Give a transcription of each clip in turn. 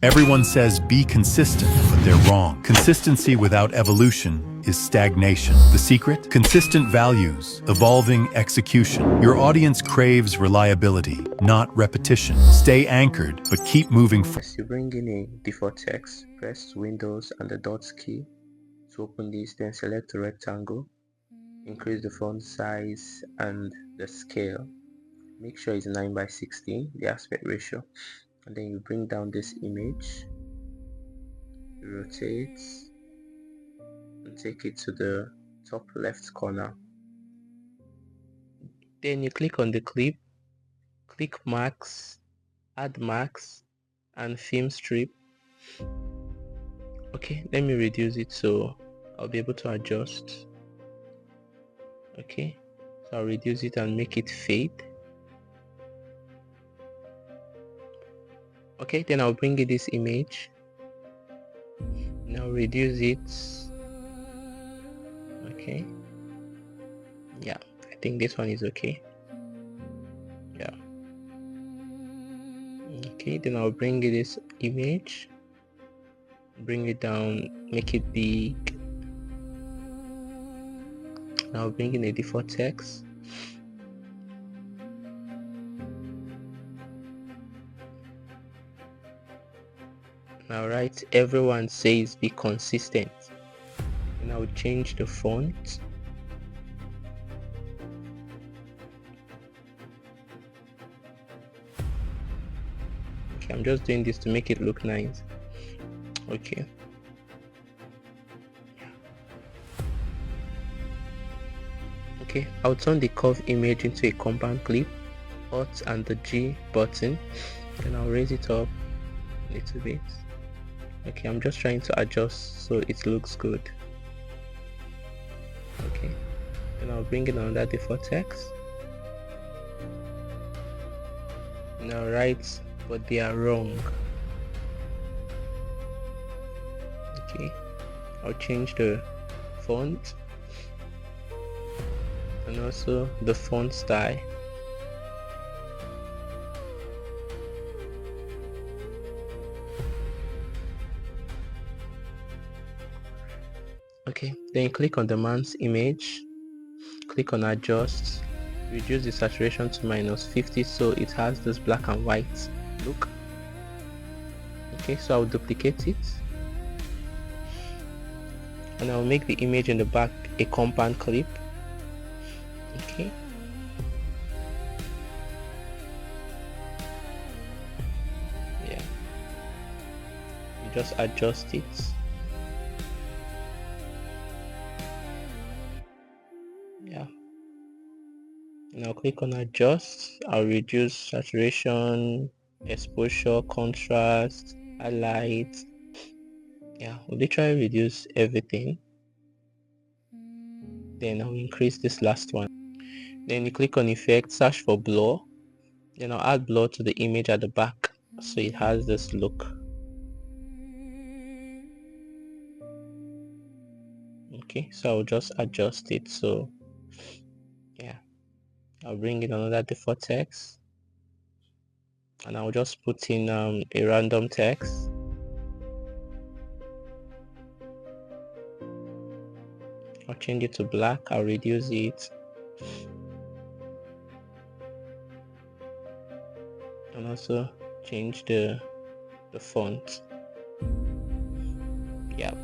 Everyone says be consistent, but they're wrong. Consistency without evolution is stagnation. The secret? Consistent values, evolving execution. Your audience craves reliability, not repetition. Stay anchored, but keep moving forward. As you bring in a default text, press Windows and the dots key to open this, then select a rectangle. Increase the font size and the scale. Make sure it's 9:16, the aspect ratio. And then you bring down this image, rotate, and take it to the top left corner. Then you click on the clip, click max, add max, and film strip. Okay, let me reduce it so I'll be able to adjust. Okay, so I'll reduce it and make it fade. Okay, then I'll bring in this image. Now reduce it. Okay, yeah, I think this one is okay. Yeah, okay, then I'll bring in this image, bring it down, make it big. Now I'll bring in a default text. Now write everyone says be consistent, and I'll change the font. Okay, I'm just doing this to make it look nice. Okay, okay, I'll turn the curve image into a compound clip, Alt and the G button, and I'll raise it up a little bit. Okay, I'm just trying to adjust so it looks good. Okay, and I'll bring it on that default text. Now write, but they are wrong. Okay, I'll change the font and also the font style. Okay, then click on the man's image, click on adjust, reduce the saturation to -50 so it has this black and white look. Okay, so I'll duplicate it and I'll make the image in the back a compound clip. Okay, yeah, you just adjust it. Yeah, and I'll click on adjust. I'll reduce saturation, exposure, contrast, highlight. Yeah, I'll literally reduce everything. Then I'll increase this last one. Then you click on effect, search for blur. Then I'll add blur to the image at the back so it has this look. Okay, so I'll just adjust it. So yeah, I'll bring in another default text and I'll just put in a random text. I'll change it to black. I'll reduce it and also change the font. Yeah.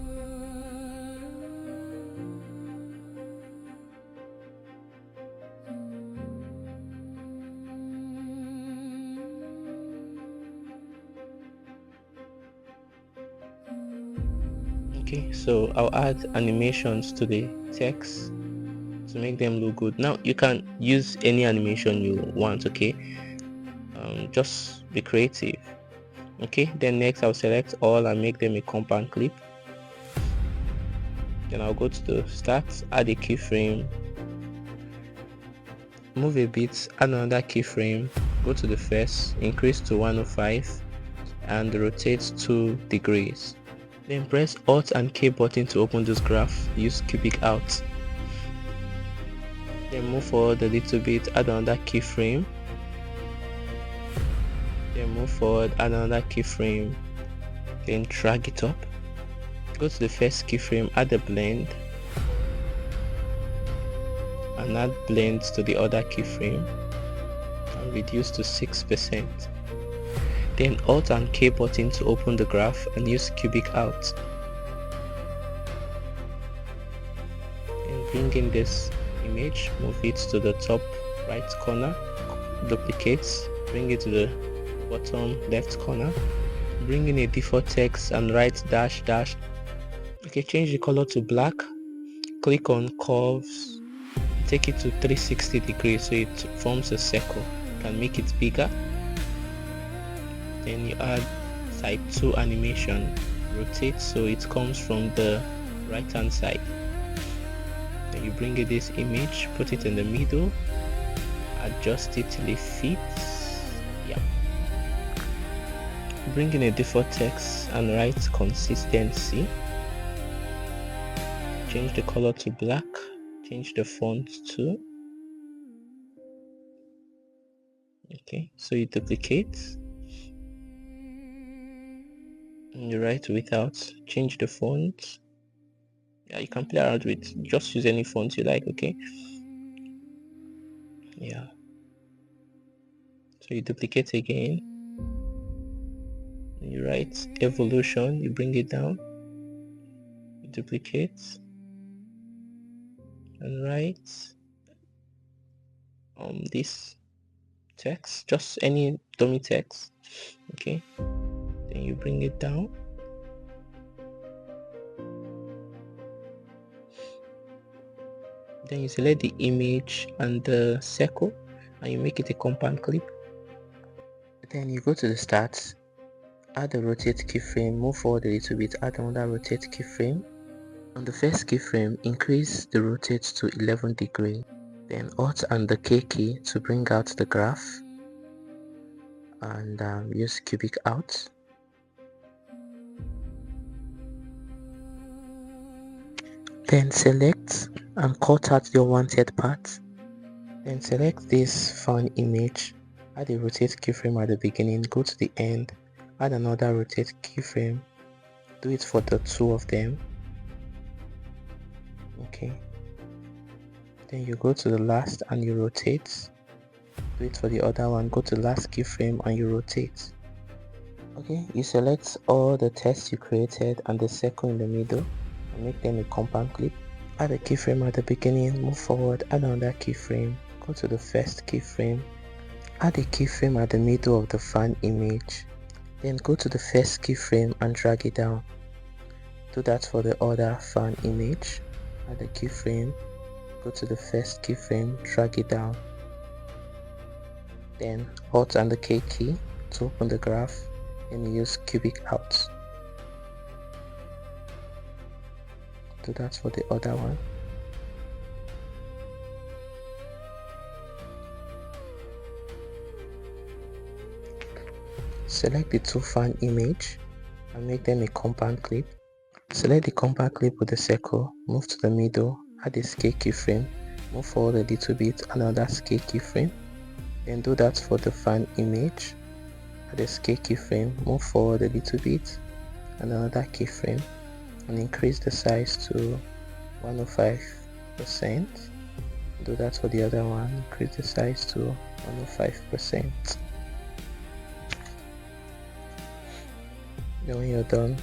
Okay, so I'll add animations to the text to make them look good. Now you can use any animation you want. Okay, just be creative. Okay, then next I'll select all and make them a compound clip. Then I'll go to the start, add a keyframe, move a bit, add another keyframe, go to the first, increase to 105 and rotate 2 degrees. Then press Alt and K button to open this graph. Use cubic out. Then move forward a little bit, add another keyframe. Then move forward, add another keyframe. then drag it up, go to the first keyframe, add a blend, and add blends to the other keyframe and reduce to 6%. Then Alt and K button to open the graph and use cubic out. And bring in this image, move it to the top right corner, duplicate, bring it to the bottom left corner, bring in a default text and write dash dash. Okay, change the color to black, click on curves, take it to 360 degrees so it forms a circle. You can make it bigger. Then you add type 2 animation, rotate so it comes from the right hand side. Then you bring in this image, put it in the middle, adjust it till it fits. Yeah. Bring in a default text and write consistency. Change the color to black, change the font to. Okay, so you duplicate and you write without, change the font. Yeah, you can play around with, just use any font you like. Okay, yeah, so you duplicate again, you write evolution, you bring it down, you duplicate and write this text, just any dummy text. Okay, then you bring it down, then you select the image and the circle and you make it a compound clip. Then you go to the start, add a rotate keyframe, move forward a little bit, add another rotate keyframe. On the first keyframe, increase the rotate to 11 degrees, then Alt and the K key to bring out the graph and use cubic out. Then select and cut out your wanted part. Then select this fan image, add a rotate keyframe at the beginning, go to the end, add another rotate keyframe, do it for the two of them. Okay, then you go to the last and you rotate, do it for the other one, go to last keyframe and you rotate. Okay, you select all the text you created and the circle in the middle and make them a compound clip. Add a keyframe at the beginning, move forward, add another keyframe, go to the first keyframe, add a keyframe at the middle of the fan image, then go to the first keyframe and drag it down. Do that for the other fan image, add a keyframe, go to the first keyframe, drag it down, then Alt and the K key to open the graph and use cubic out. Do that for the other one. Select the two fan image and make them a compound clip. Select the compound clip with the circle, move to the middle, add a scale keyframe, move forward a little bit, another scale keyframe, then do that for the fan image, add a scale keyframe, move forward a little bit, and another keyframe, and increase the size to 105%. Do that for the other one, increase the size to 105%. Then when you're done,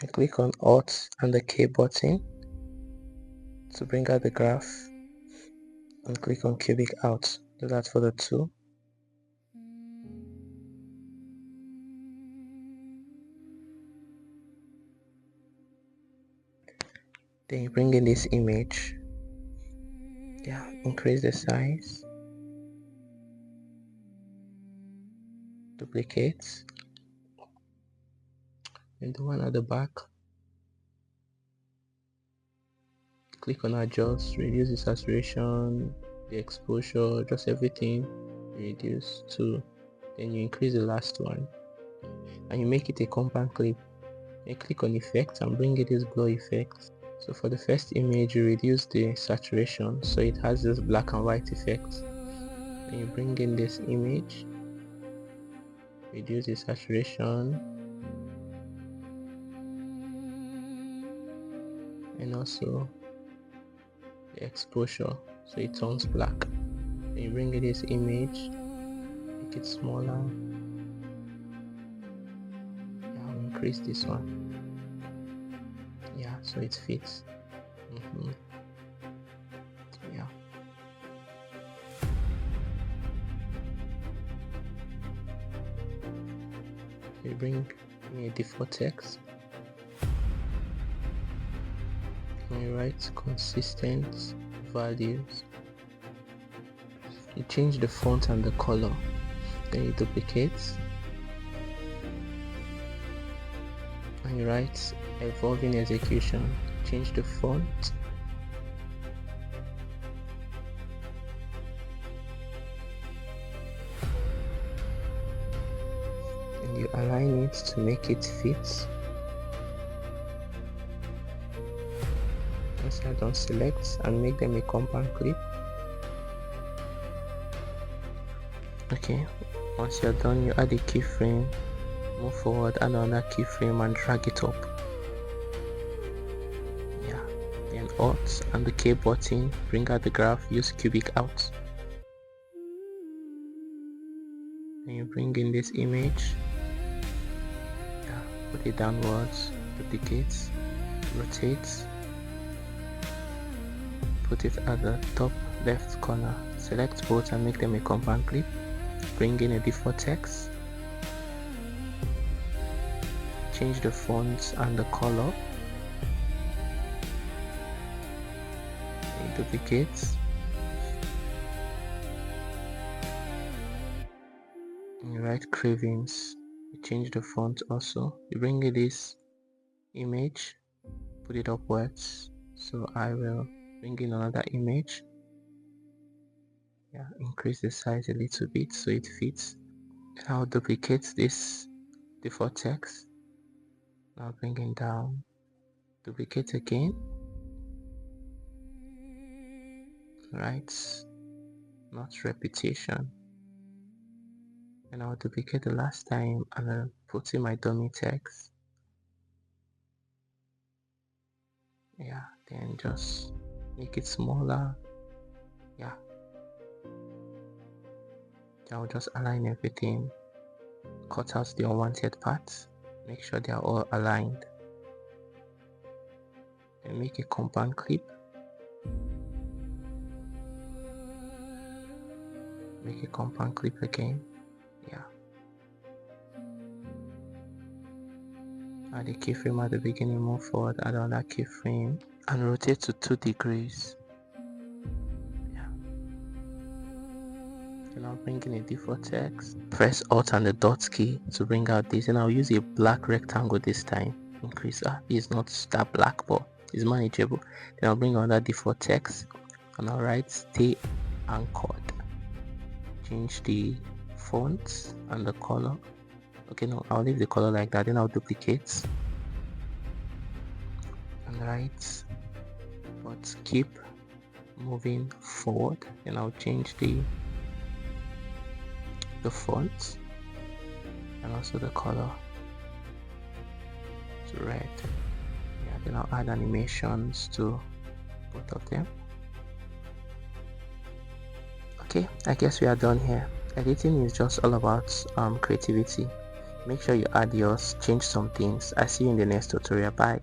and click on Alt and the K button to bring out the graph and click on cubic out. Do that for the two. Then you bring in this image, yeah, increase the size, duplicate, and the one at the back, click on adjust, reduce the saturation, the exposure, just everything reduce to, then you increase the last one and you make it a compound clip. Then click on effects and bring it this blur effect. So for the first image, you reduce the saturation so it has this black and white effect. Then you bring in this image, reduce the saturation, and also the exposure so it turns black. Then you bring in this image, make it smaller. Yeah, I'll increase this one. Yeah, so it fits. Yeah. You bring me a default text. And you write consistent values. You change the font and the color. Then you duplicate. And you write evolving execution. Change the font. And you align it to make it fit. Once you're done, select and make them a compound clip. Okay, once you're done, you add a keyframe, move forward, add another keyframe and drag it up. Yeah, then Alt and the K button, bring out the graph, use cubic out. Then you bring in this image, yeah, put it downwards, duplicate, rotate, put it at the top left corner, select both and make them a compound clip. Bring in a default text, change the font and the color, duplicate, and you write cravings, you change the font also, you bring in this image, put it upwards, so I will bring in another image. Yeah, increase the size a little bit so it fits. And I'll duplicate this default text. Now bring it down, duplicate again, right, not repetition. And I'll duplicate the last time and I'll put in my dummy text. Yeah, then just make it smaller. Yeah, I'll just align everything, cut out the unwanted parts, make sure they are all aligned, and make a compound clip, make a compound clip again. Yeah, add a keyframe at the beginning, move forward, add another keyframe and rotate to 2 degrees. And I'll bring in a default text, press Alt and the dot key to bring out this, and I'll use a black rectangle this time. Increase it's not that black, but it's manageable. Then I'll bring another default text and I'll write stay anchored. Change the font and the color. Okay, no, I'll leave the color like that. Then I'll duplicate and write but keep moving forward. And I'll change the font and also the color to red. Yeah, then I'll add animations to both of them. Okay, I guess we are done here. Editing is just all about creativity. Make sure you add yours, change some things. I see you in the next tutorial. Bye.